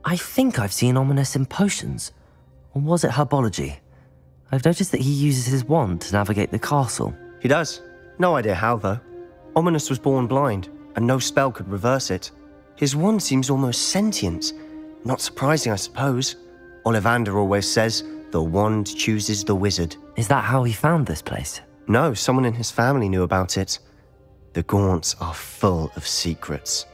I think I've seen Ominous in potions. Or was it herbology? I've noticed that he uses his wand to navigate the castle. He does. No idea how, though. Ominous was born blind, and no spell could reverse it. His wand seems almost sentient. Not surprising, I suppose. Ollivander always says, the wand chooses the wizard. Is that how he found this place? No, someone in his family knew about it. The Gaunts are full of secrets.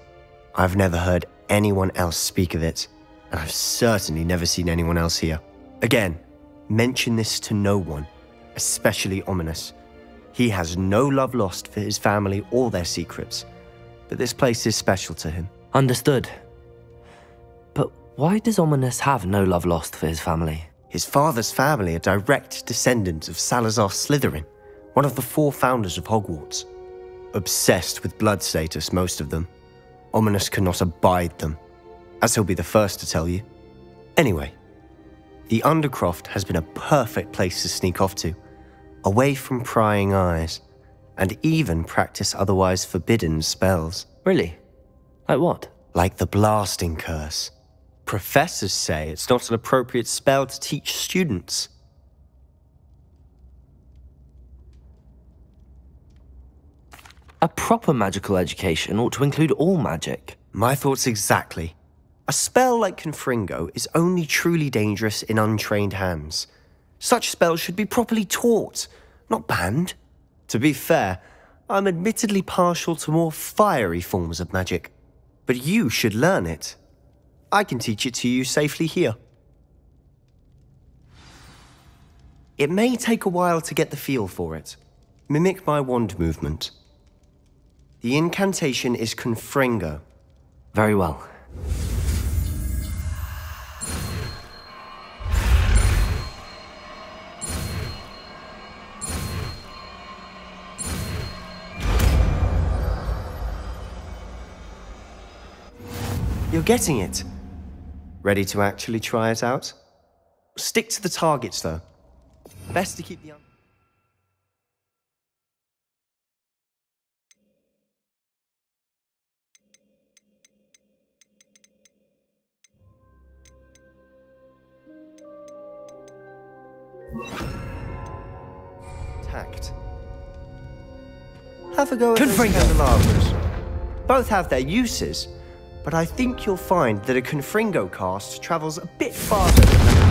I've never heard anyone else speak of it, and I've certainly never seen anyone else here. Again, mention this to no one, especially Ominous. He has no love lost for his family or their secrets, but this place is special to him. Understood. But why does Ominous have no love lost for his family? His father's family are direct descendants of Salazar Slytherin, one of the 4 founders of Hogwarts. Obsessed with blood status, most of them. Ominous cannot abide them, as he'll be the first to tell you. Anyway, the Undercroft has been a perfect place to sneak off to, away from prying eyes, and even practice otherwise forbidden spells. Really? Like what? Like the blasting curse. Professors say it's not an appropriate spell to teach students. A proper magical education ought to include all magic. My thoughts exactly. A spell like Confringo is only truly dangerous in untrained hands. Such spells should be properly taught, not banned. To be fair, I'm admittedly partial to more fiery forms of magic, but you should learn it. I can teach it to you safely here. It may take a while to get the feel for it. Mimic my wand movement. The incantation is Confringo. Very well. You're getting it. Ready to actually try it out? Stick to the targets, though. Best to keep the... Tact. Have a go at those candelabras. Both have their uses, but I think you'll find that a Confringo cast travels a bit farther.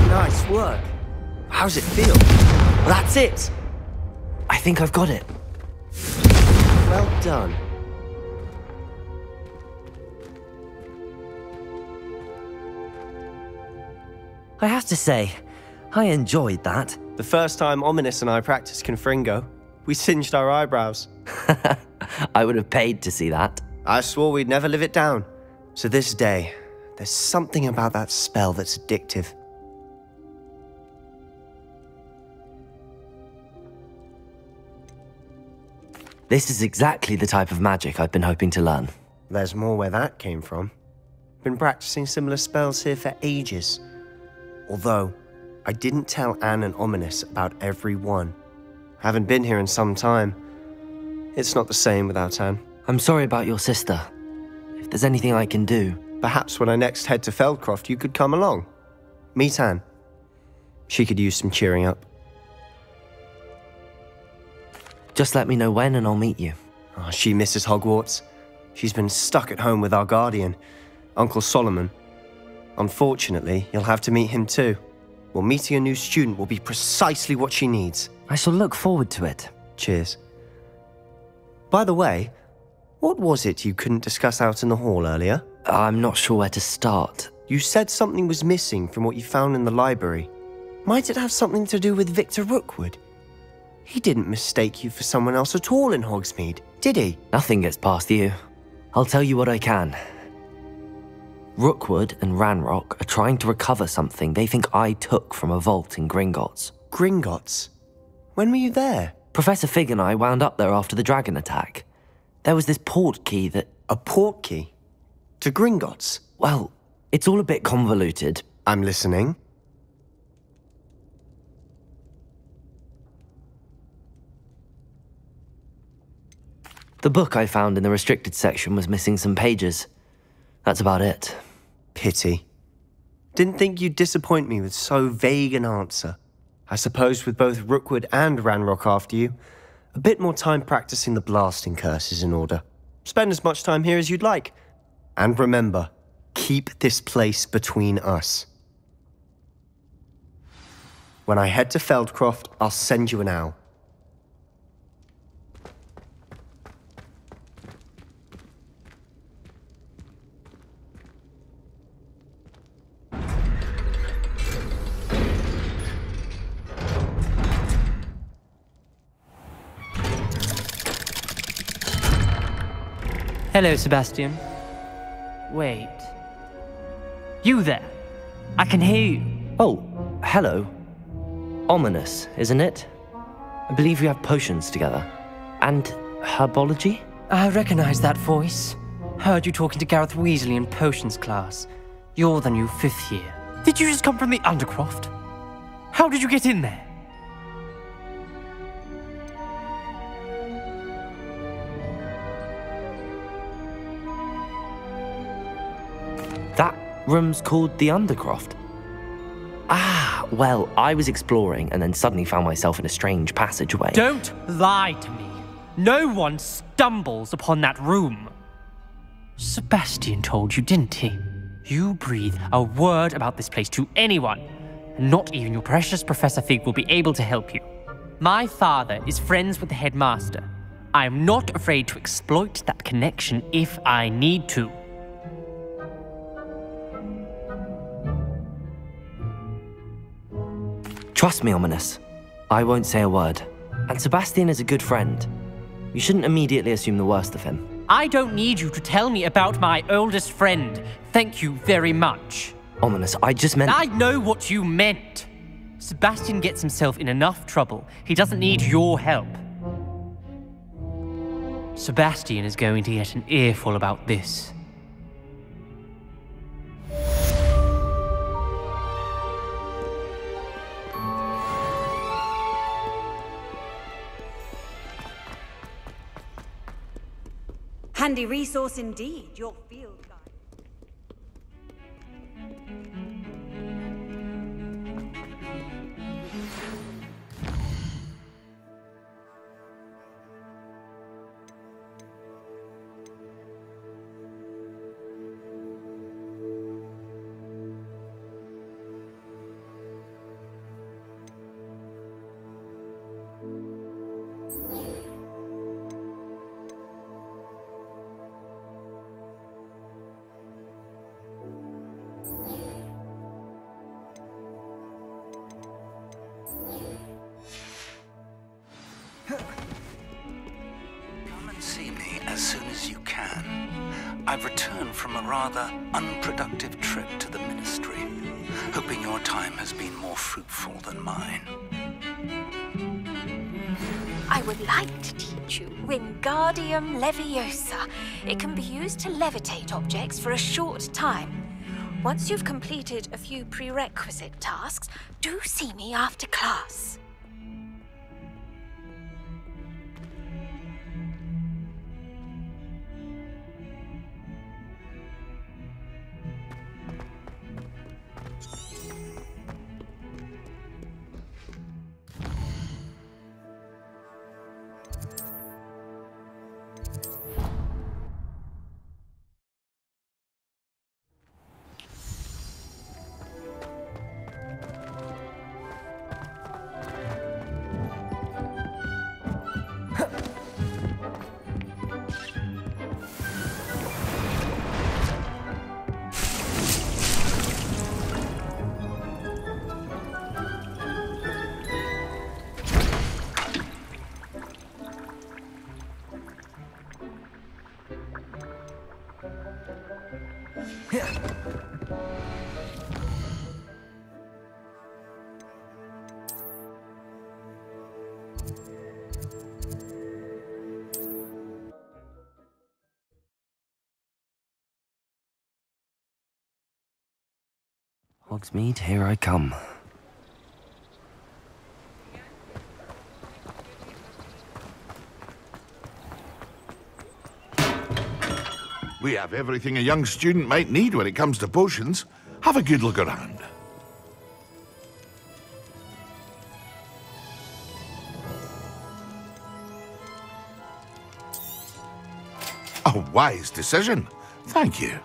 Nice work. How's it feel? Well, that's it. I think I've got it. Well done. I have to say, I enjoyed that. The first time Ominous and I practiced Confringo, we singed our eyebrows. I would have paid to see that. I swore we'd never live it down. To this day, there's something about that spell that's addictive. This is exactly the type of magic I've been hoping to learn. There's more where that came from. Been practicing similar spells here for ages. Although, I didn't tell Anne and Ominous about every one. Haven't been here in some time. It's not the same without Anne. I'm sorry about your sister. If there's anything I can do... Perhaps when I next head to Feldcroft, you could come along. Meet Anne. She could use some cheering up. Just let me know when and I'll meet you. Oh, she misses Hogwarts. She's been stuck at home with our guardian, Uncle Solomon. Unfortunately, you'll have to meet him too. Well, meeting a new student will be precisely what she needs. I shall look forward to it. Cheers. By the way, what was it you couldn't discuss out in the hall earlier? I'm not sure where to start. You said something was missing from what you found in the library. Might it have something to do with Victor Rookwood? He didn't mistake you for someone else at all in Hogsmeade, did he? Nothing gets past you. I'll tell you what I can. Rookwood and Ranrock are trying to recover something they think I took from a vault in Gringotts. Gringotts? When were you there? Professor Fig and I wound up there after the dragon attack. There was this port key that... A port key? To Gringotts? Well, it's all a bit convoluted. I'm listening. The book I found in the restricted section was missing some pages. That's about it. Pity. Didn't think you'd disappoint me with so vague an answer. I suppose with both Rookwood and Ranrock after you, a bit more time practicing the blasting curse is in order. Spend as much time here as you'd like. And remember, keep this place between us. When I head to Feldcroft, I'll send you an owl. Hello, Sebastian. Wait. You there? I can hear you. Oh, hello. Ominous, isn't it? I believe we have potions together. And herbology? I recognize that voice. Heard you talking to Gareth Weasley in potions class. You're the new 5th year. Did you just come from the Undercroft? How did you get in there? That room's called the Undercroft. Ah, well, I was exploring and then suddenly found myself in a strange passageway. Don't lie to me. No one stumbles upon that room. Sebastian told you, didn't he? You breathe a word about this place to anyone, and not even your precious Professor Fig will be able to help you. My father is friends with the headmaster. I am not afraid to exploit that connection if I need to. Trust me, Ominous. I won't say a word. And Sebastian is a good friend. You shouldn't immediately assume the worst of him. I don't need you to tell me about my oldest friend. Thank you very much. Ominous, I just meant... I know what you meant. Sebastian gets himself in enough trouble. He doesn't need your help. Sebastian is going to get an earful about this. Handy resource indeed, your field guide. See me as soon as you can. I've returned from a rather unproductive trip to the Ministry, hoping your time has been more fruitful than mine. I would like to teach you Wingardium Leviosa. It can be used to levitate objects for a short time. Once you've completed a few prerequisite tasks, do see me after class. Hogsmeade, here I come. We have everything a young student might need when it comes to potions. Have a good look around. A wise decision. Thank you.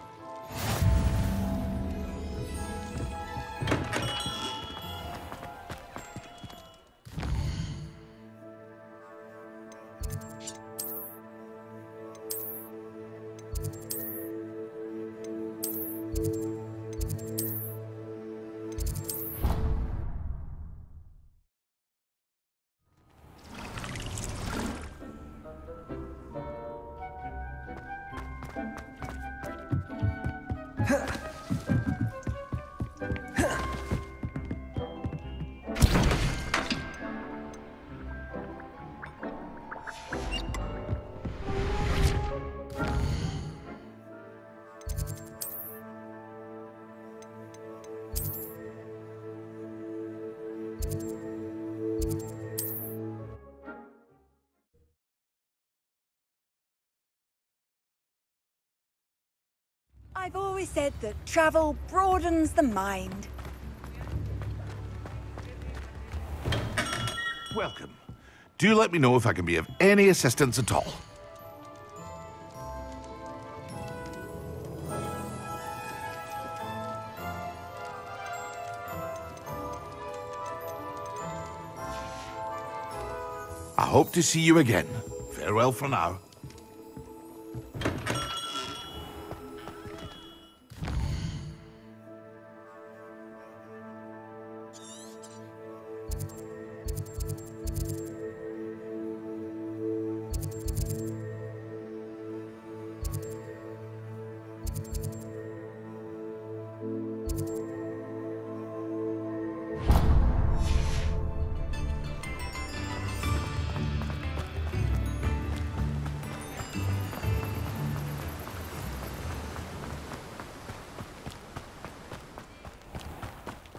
I've always said that travel broadens the mind. Welcome. Do let me know if I can be of any assistance at all. I hope to see you again. Farewell for now.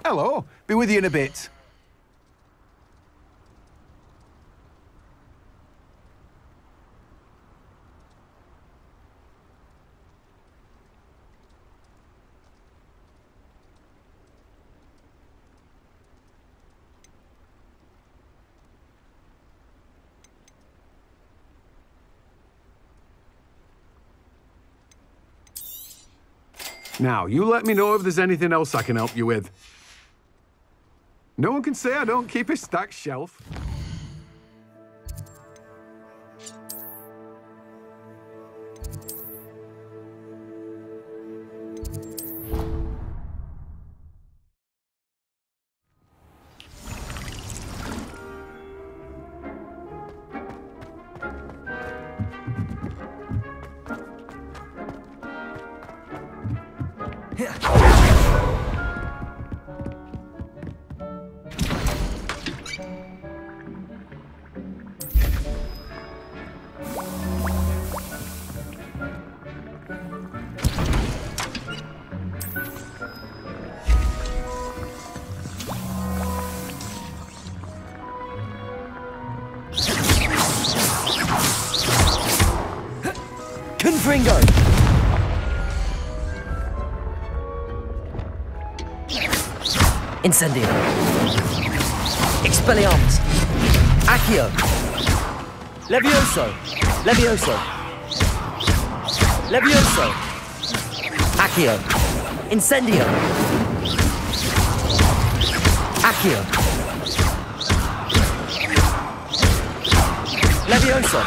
Hello. Be with you in a bit. Now, you let me know if there's anything else I can help you with. No one can say I don't keep a stacked shelf. Confringo! Incendio. Expelliarmus. Accio. Levioso. Levioso. Levioso. Accio. Incendio. Accio. Levioso.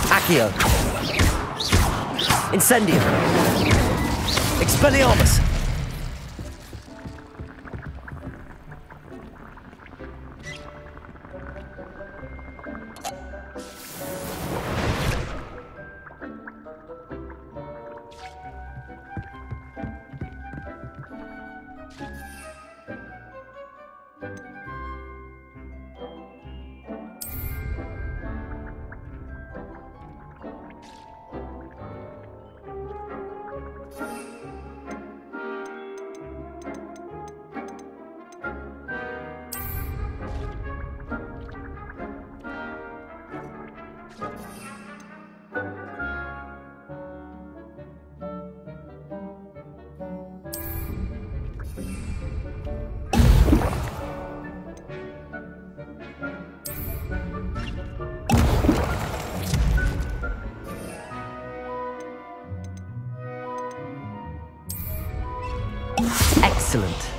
Accio. Incendio. Expelliarmus. Excellent.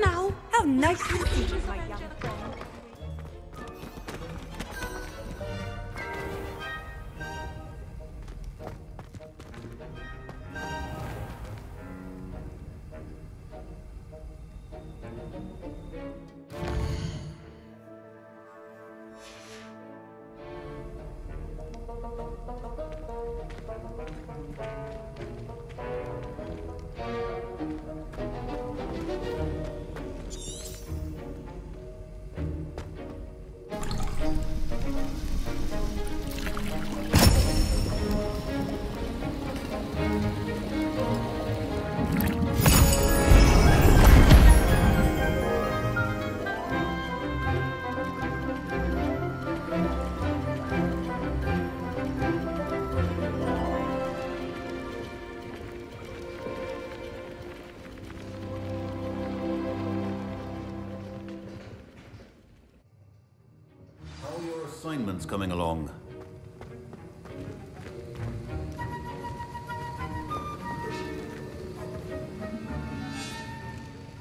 Now, how nice to see you, my young friend. Assignments coming along.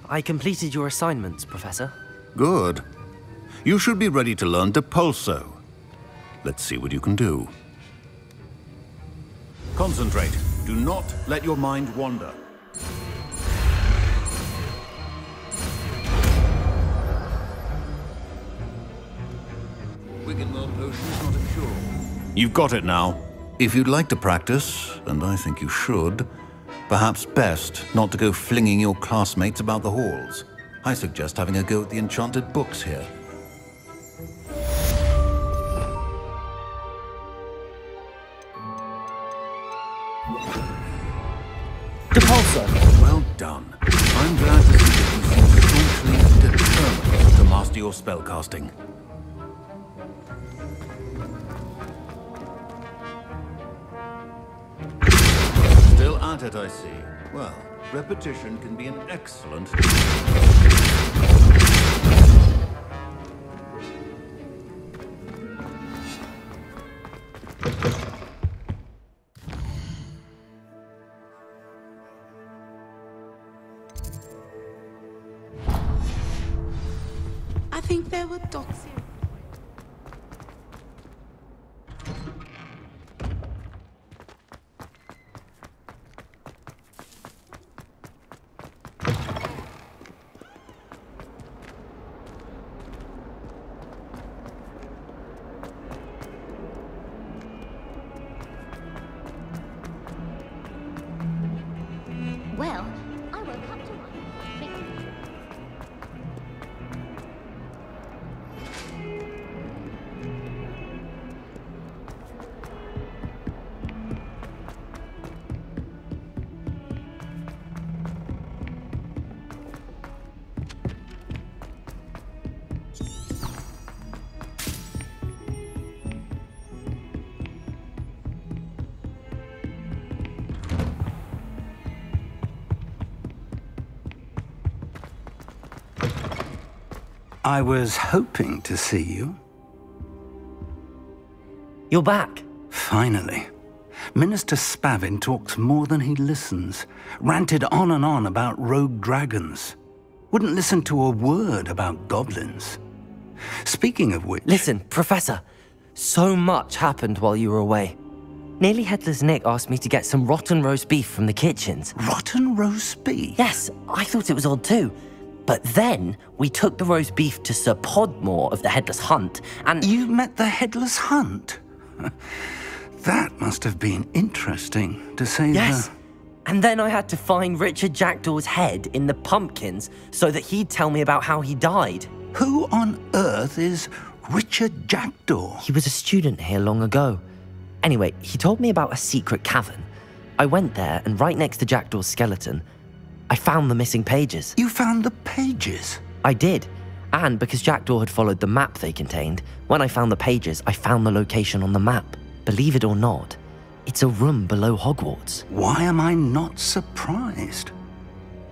I completed your assignments, Professor. Good. You should be ready to learn Depulso. Let's see what you can do. Concentrate. Do not let your mind wander. You've got it now. If you'd like to practice, and I think you should, perhaps best not to go flinging your classmates about the halls. I suggest having a go at the enchanted books here. Depulso! Well done. I'm glad to see that you seem staunchly determined to master your spellcasting. Still at it, I see. Well, repetition can be an excellent... I think there were dots here. Well, I woke up to one. I was hoping to see you. You're back. Finally. Minister Spavin talks more than he listens. Ranted on and on about rogue dragons. Wouldn't listen to a word about goblins. Speaking of which... Listen, Professor. So much happened while you were away. Nearly Headless Nick asked me to get some rotten roast beef from the kitchens. Rotten roast beef? Yes, I thought it was odd too. But then we took the roast beef to Sir Podmore of the Headless Hunt, and... You met the Headless Hunt? That must have been interesting, to say Yes. And then I had to find Richard Jackdaw's head in the pumpkins so that he'd tell me about how he died. Who on earth is Richard Jackdaw? He was a student here long ago. Anyway, he told me about a secret cavern. I went there, and right next to Jackdaw's skeleton, I found the missing pages. You found the pages? I did. And because Jackdaw had followed the map they contained, when I found the pages, I found the location on the map. Believe it or not, it's a room below Hogwarts. Why am I not surprised?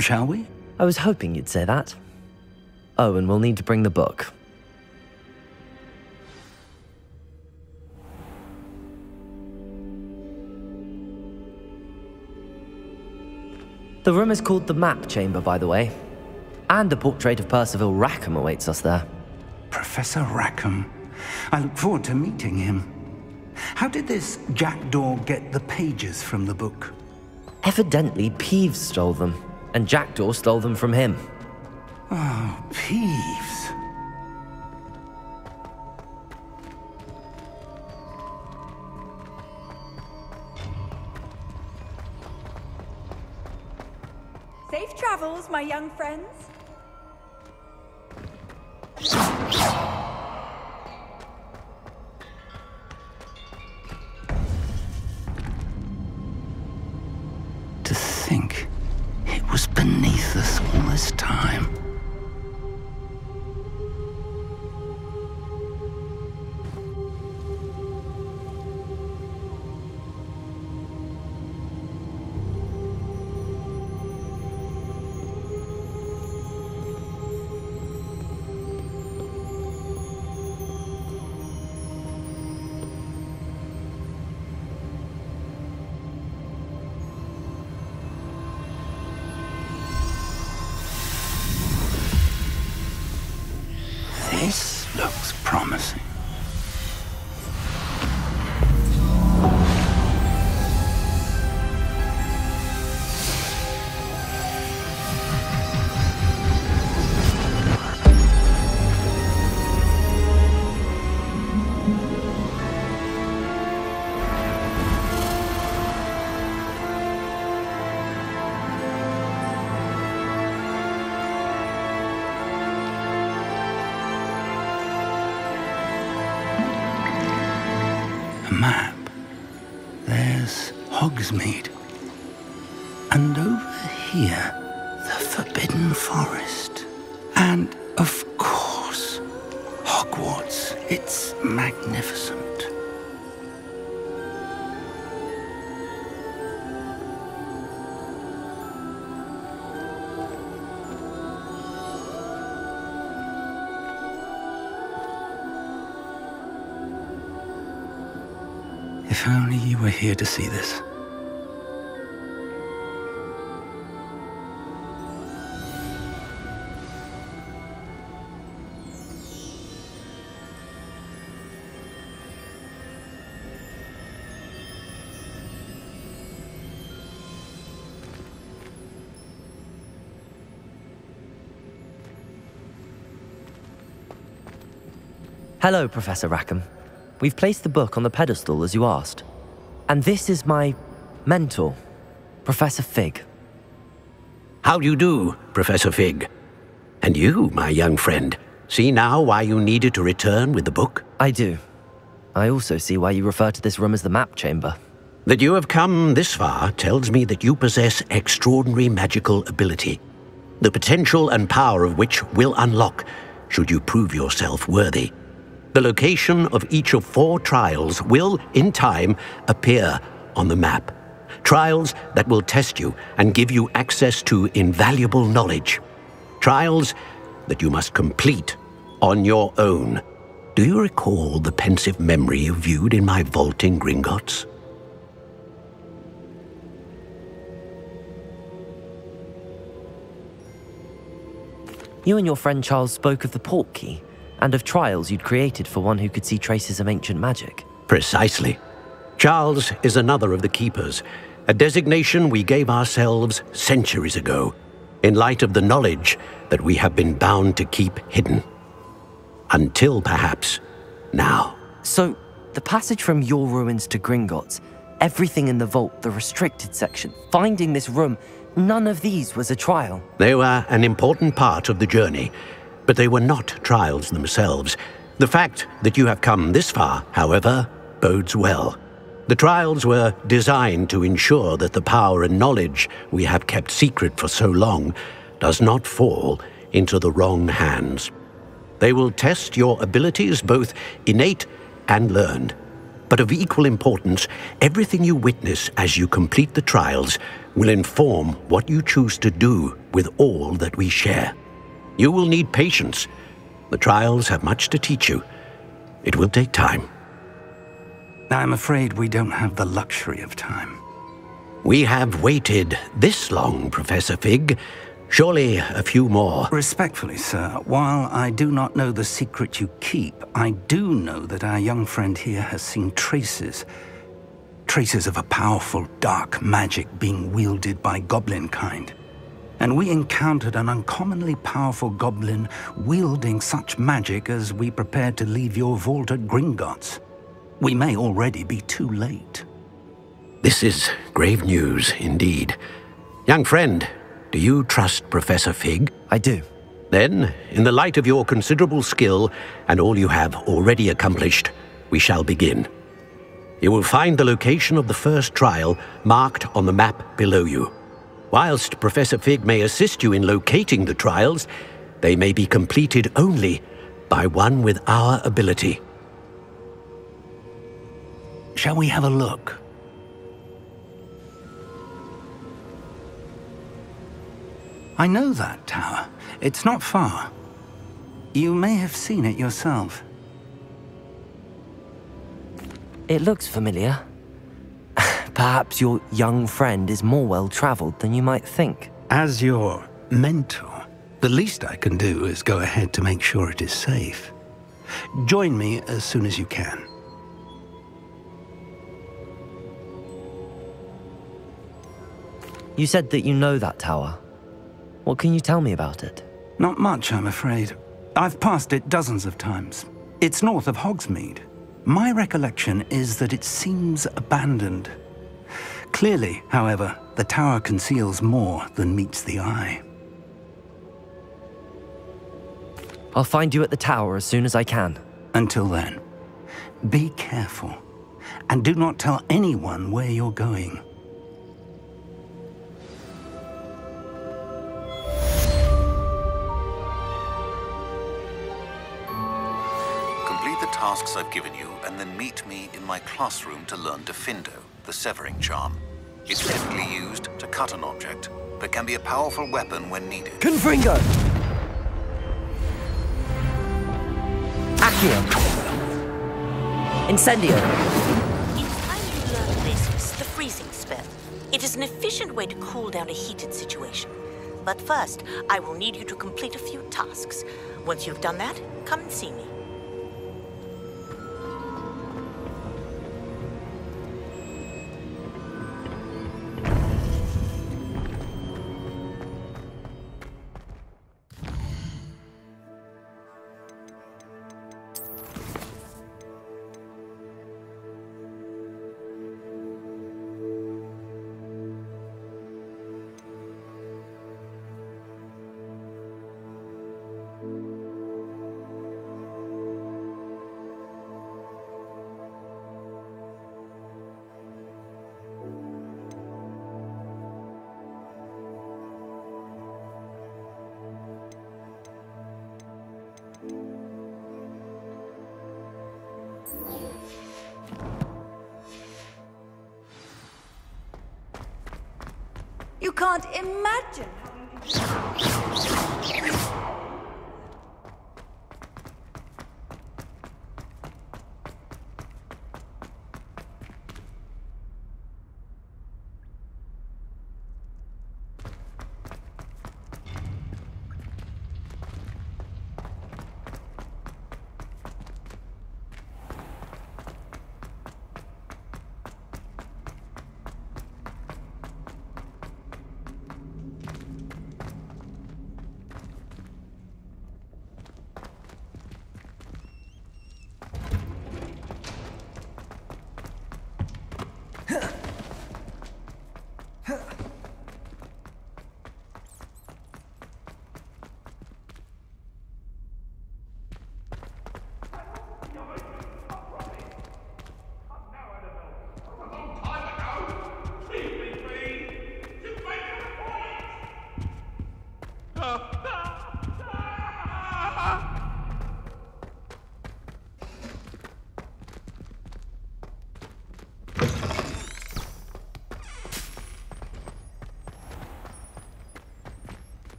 Shall we? I was hoping you'd say that. Oh, and we'll need to bring the book. The room is called the Map Chamber, by the way. And a portrait of Percival Rackham awaits us there. Professor Rackham. I look forward to meeting him. How did this Jackdaw get the pages from the book? Evidently, Peeves stole them, and Jackdaw stole them from him. Oh, Peeves. Safe travels, my young friends. To think it was beneath us all this time. This looks promising. Map. There's Hogsmeade. And over here, the Forbidden Forest. And, of course, Hogwarts. It's magnificent. If only you were here to see this. Hello, Professor Rackham. We've placed the book on the pedestal as you asked. And this is my mentor, Professor Fig. How do you do, Professor Fig? And you, my young friend, see now why you needed to return with the book? I do. I also see why you refer to this room as the Map Chamber. That you have come this far tells me that you possess extraordinary magical ability, the potential and power of which will unlock should you prove yourself worthy. The location of each of 4 trials will, in time, appear on the map. Trials that will test you and give you access to invaluable knowledge. Trials that you must complete on your own. Do you recall the pensive memory you viewed in my vault in Gringotts? You and your friend Charles spoke of the port key, and of trials you'd created for one who could see traces of ancient magic. Precisely. Charles is another of the Keepers, a designation we gave ourselves centuries ago, in light of the knowledge that we have been bound to keep hidden. Until, perhaps, now. So, the passage from your ruins to Gringotts, everything in the vault, the restricted section, finding this room, none of these was a trial. They were an important part of the journey, but they were not trials themselves. The fact that you have come this far, however, bodes well. The trials were designed to ensure that the power and knowledge we have kept secret for so long does not fall into the wrong hands. They will test your abilities, both innate and learned. But of equal importance, everything you witness as you complete the trials will inform what you choose to do with all that we share. You will need patience. The trials have much to teach you. It will take time. I'm afraid we don't have the luxury of time. We have waited this long, Professor Fig. Surely a few more. Respectfully, sir, while I do not know the secret you keep, I do know that our young friend here has seen traces of a powerful dark magic being wielded by goblin kind. And we encountered an uncommonly powerful goblin wielding such magic as we prepared to leave your vault at Gringotts. We may already be too late. This is grave news indeed. Young friend, do you trust Professor Fig? I do. Then, in the light of your considerable skill and all you have already accomplished, we shall begin. You will find the location of the first trial marked on the map below you. Whilst Professor Fig may assist you in locating the trials, they may be completed only by one with our ability. Shall we have a look? I know that tower. It's not far. You may have seen it yourself. It looks familiar. Perhaps your young friend is more well-traveled than you might think. As your mentor, the least I can do is go ahead to make sure it is safe. Join me as soon as you can. You said that you know that tower. What can you tell me about it? Not much, I'm afraid. I've passed it dozens of times. It's north of Hogsmeade. My recollection is that it seems abandoned. Clearly, however, the tower conceals more than meets the eye. I'll find you at the tower as soon as I can. Until then, be careful, and do not tell anyone where you're going. Complete the tasks I've given you, and then meet me in my classroom to learn Defindo, the severing charm. It's typically used to cut an object, but can be a powerful weapon when needed. Confringo! Accio! Incendio! It's time you learn this, the freezing spell. It is an efficient way to cool down a heated situation. But first, I will need you to complete a few tasks. Once you've done that, come and see me. You can't imagine.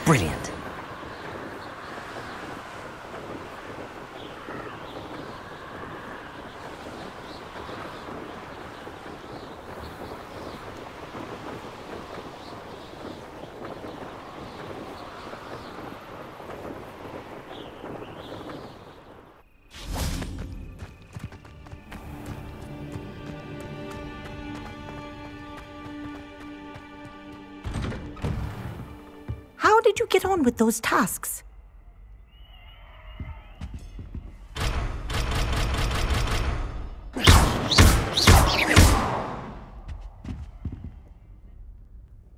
Brilliant. How did you get on with those tasks?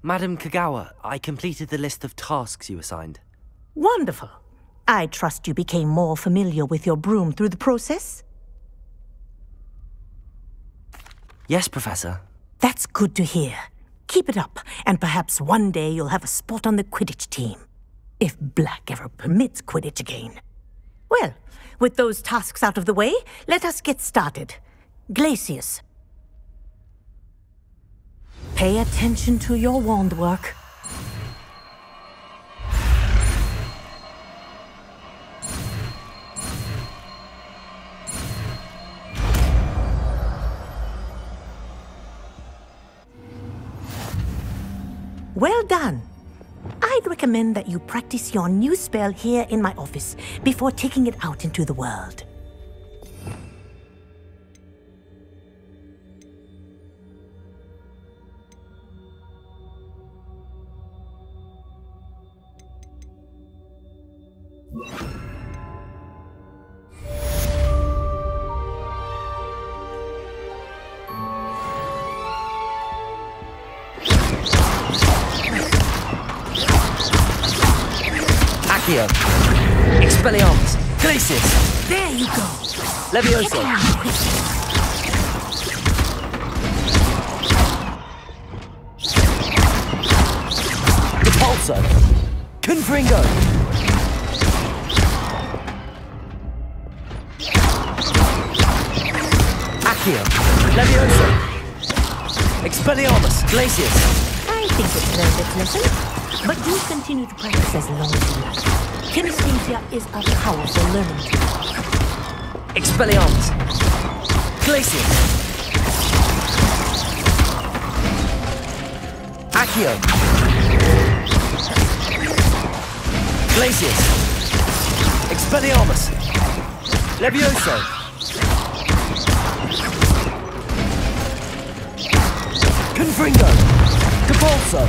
Madam Kagawa, I completed the list of tasks you assigned. Wonderful. I trust you became more familiar with your broom through the process? Yes, Professor. That's good to hear. Keep it up, and perhaps one day you'll have a spot on the Quidditch team. If Black ever permits Quidditch again. Well, with those tasks out of the way, let us get started. Glacius. Pay attention to your wand work. Well done. I'd recommend that you practice your new spell here in my office before taking it out into the world. Accio. Expelliarmus. Glacius. There you go. Levioso. Repulso. Confringo. Accio. Levioso. Expelliarmus. Glacius. I think it's learned its lesson, but do continue to practice as long as you like. Kinesthesia is a powerful learning tool. Expelliarmus. Glacius. Accio. Glacius. Expelliarmus. Levioso. Confringo. Capulso.